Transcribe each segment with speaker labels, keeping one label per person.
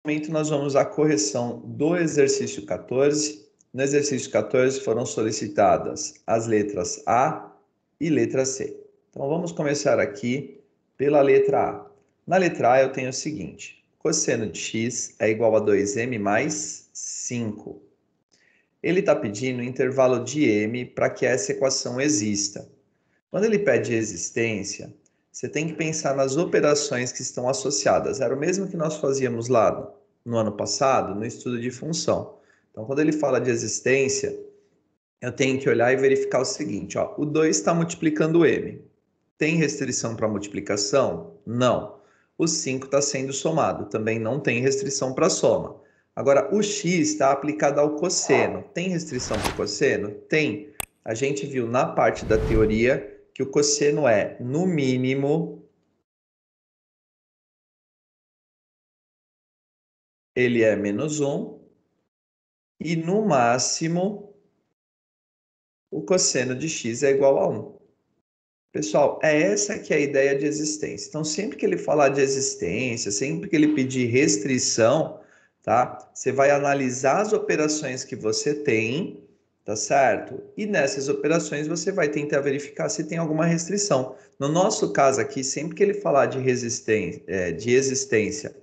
Speaker 1: momento nós vamos à correção do exercício 14. No exercício 14 foram solicitadas as letras A e letra C. Então vamos começar aqui pela letra A. Na letra A eu tenho o seguinte: cosseno de x é igual a 2m mais 5. Ele está pedindo um intervalo de m para que essa equação exista. Quando ele pede existência, você tem que pensar nas operações que estão associadas. Era o mesmo que nós fazíamos lá no ano passado, no estudo de função. Então, quando ele fala de existência, eu tenho que olhar e verificar o seguinte, ó, o 2 está multiplicando o m. Tem restrição para multiplicação? Não. O 5 está sendo somado, também não tem restrição para soma. Agora, o x está aplicado ao cosseno. Tem restrição para o cosseno? Tem. A gente viu na parte da teoria que o cosseno é, no mínimo, ele é menos 1, e no máximo, o cosseno de x é igual a 1. Pessoal, é essa que é a ideia de existência. Então, sempre que ele falar de existência, sempre que ele pedir restrição, tá? Você vai analisar as operações que você tem, tá certo? E nessas operações você vai tentar verificar se tem alguma restrição. No nosso caso aqui, sempre que ele falar de de existência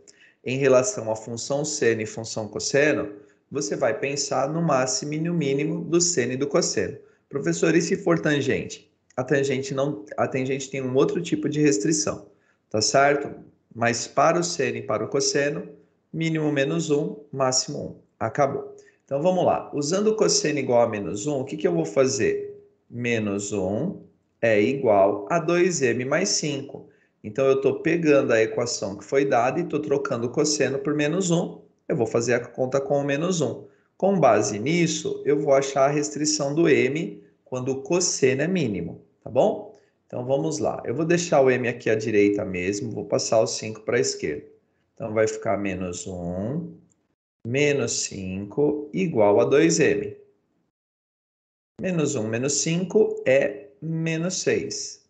Speaker 1: em relação à função seno e função cosseno, você vai pensar no máximo e no mínimo do seno e do cosseno. Professor, e se for tangente? A tangente tem um outro tipo de restrição, tá certo? Mas para o seno e para o cosseno, mínimo menos 1, máximo 1. Acabou. Então vamos lá. Usando o cosseno igual a menos 1, o que eu vou fazer? Menos 1 é igual a 2m mais 5. Então eu estou pegando a equação que foi dada e estou trocando o cosseno por menos 1. Eu vou fazer a conta com o menos 1. Com base nisso, eu vou achar a restrição do m quando o cosseno é mínimo, tá bom? Então vamos lá. Eu vou deixar o m aqui à direita mesmo, vou passar o 5 para a esquerda. Então vai ficar menos 1, menos 5, igual a 2m. Menos 1 menos 5 é menos 6.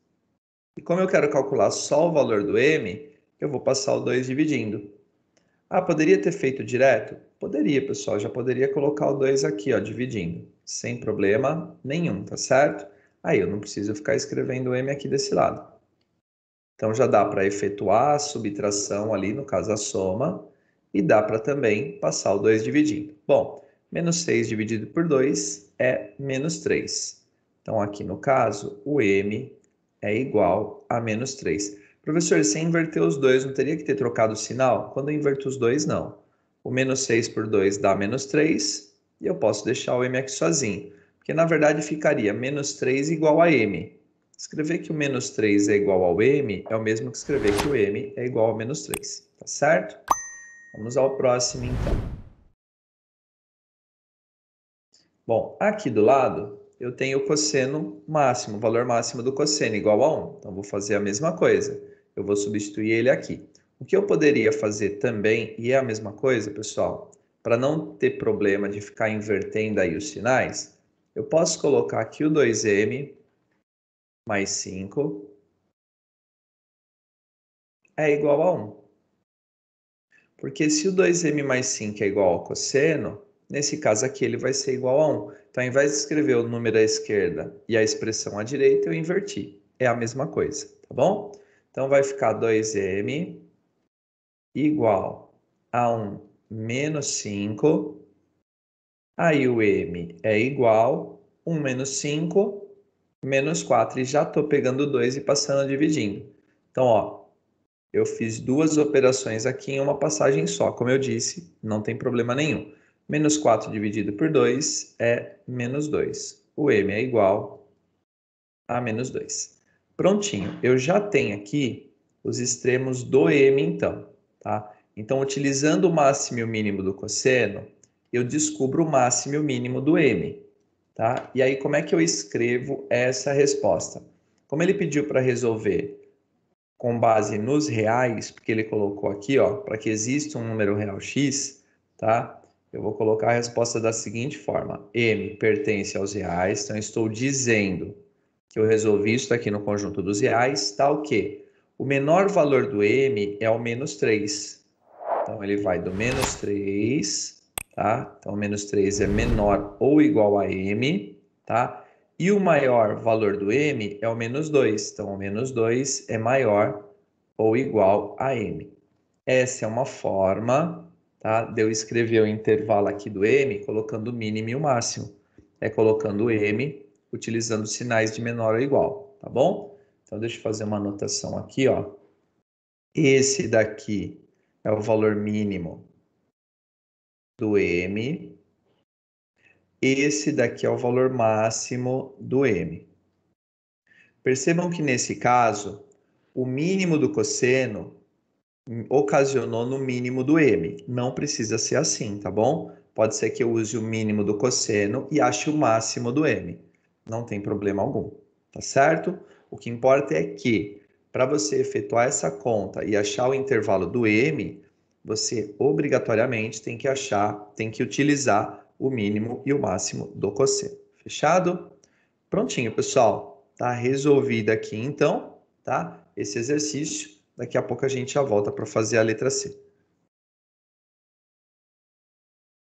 Speaker 1: E como eu quero calcular só o valor do m, eu vou passar o 2 dividindo. Ah, poderia ter feito direto? Poderia, pessoal. Já poderia colocar o 2 aqui, ó, dividindo. Sem problema nenhum, tá certo? Aí eu não preciso ficar escrevendo o m aqui desse lado. Então já dá para efetuar a subtração ali, no caso a soma, e dá para também passar o 2 dividindo. Bom, menos 6 dividido por 2 é menos 3. Então aqui no caso, o m é igual a menos 3. Professor, se inverter os dois, não teria que ter trocado o sinal? Quando eu inverto os dois, não. O menos 6 por 2 dá menos 3, e eu posso deixar o m aqui sozinho. Porque na verdade ficaria menos 3 igual a m. Escrever que o menos 3 é igual ao m é o mesmo que escrever que o m é igual a menos 3, tá certo? Vamos ao próximo, então. Bom, aqui do lado, eu tenho o cosseno máximo, o valor máximo do cosseno, igual a 1. Então, vou fazer a mesma coisa. Eu vou substituir ele aqui. O que eu poderia fazer também, e é a mesma coisa, pessoal, para não ter problema de ficar invertendo aí os sinais, eu posso colocar aqui o 2m mais 5 é igual a 1. Porque se o 2m mais 5 é igual ao cosseno, nesse caso aqui ele vai ser igual a 1. Então, ao invés de escrever o número à esquerda e a expressão à direita, eu inverti. É a mesma coisa, tá bom? Então, vai ficar 2m igual a 1 menos 5. Aí o m é igual a 1 menos 5 menos 4. E já estou pegando o 2 e passando dividindo. Então, ó, eu fiz duas operações aqui em uma passagem só. Como eu disse, não tem problema nenhum. Menos 4 dividido por 2 é menos 2. O m é igual a menos 2. Prontinho. Eu já tenho aqui os extremos do m, então. Tá? Então, utilizando o máximo e o mínimo do cosseno, eu descubro o máximo e o mínimo do m. Tá? E aí, como é que eu escrevo essa resposta? Como ele pediu para resolver com base nos reais, porque ele colocou aqui, ó, para que exista um número real x, tá? Eu vou colocar a resposta da seguinte forma: m pertence aos reais, então estou dizendo que eu resolvi isso aqui no conjunto dos reais, tá o quê? O menor valor do m é o menos 3. Então, ele vai do menos 3, tá? Então, o menos 3 é menor ou igual a m, tá? E o maior valor do m é o menos 2. Então, o menos 2 é maior ou igual a m. Essa é uma forma, tá? De eu escrever o intervalo aqui do m colocando o mínimo e o máximo. É colocando o m utilizando sinais de menor ou igual, tá bom? Então, deixa eu fazer uma anotação aqui, ó. Esse daqui é o valor mínimo do m. Esse daqui é o valor máximo do m. Percebam que nesse caso, o mínimo do cosseno ocasionou no mínimo do m. Não precisa ser assim, tá bom? Pode ser que eu use o mínimo do cosseno e ache o máximo do m. Não tem problema algum, tá certo? O que importa é que, para você efetuar essa conta e achar o intervalo do m, você obrigatoriamente tem que utilizar o mínimo e o máximo do cosseno. Fechado? Prontinho, pessoal. Tá resolvido aqui então, tá? Esse exercício. Daqui a pouco a gente já volta para fazer a letra C.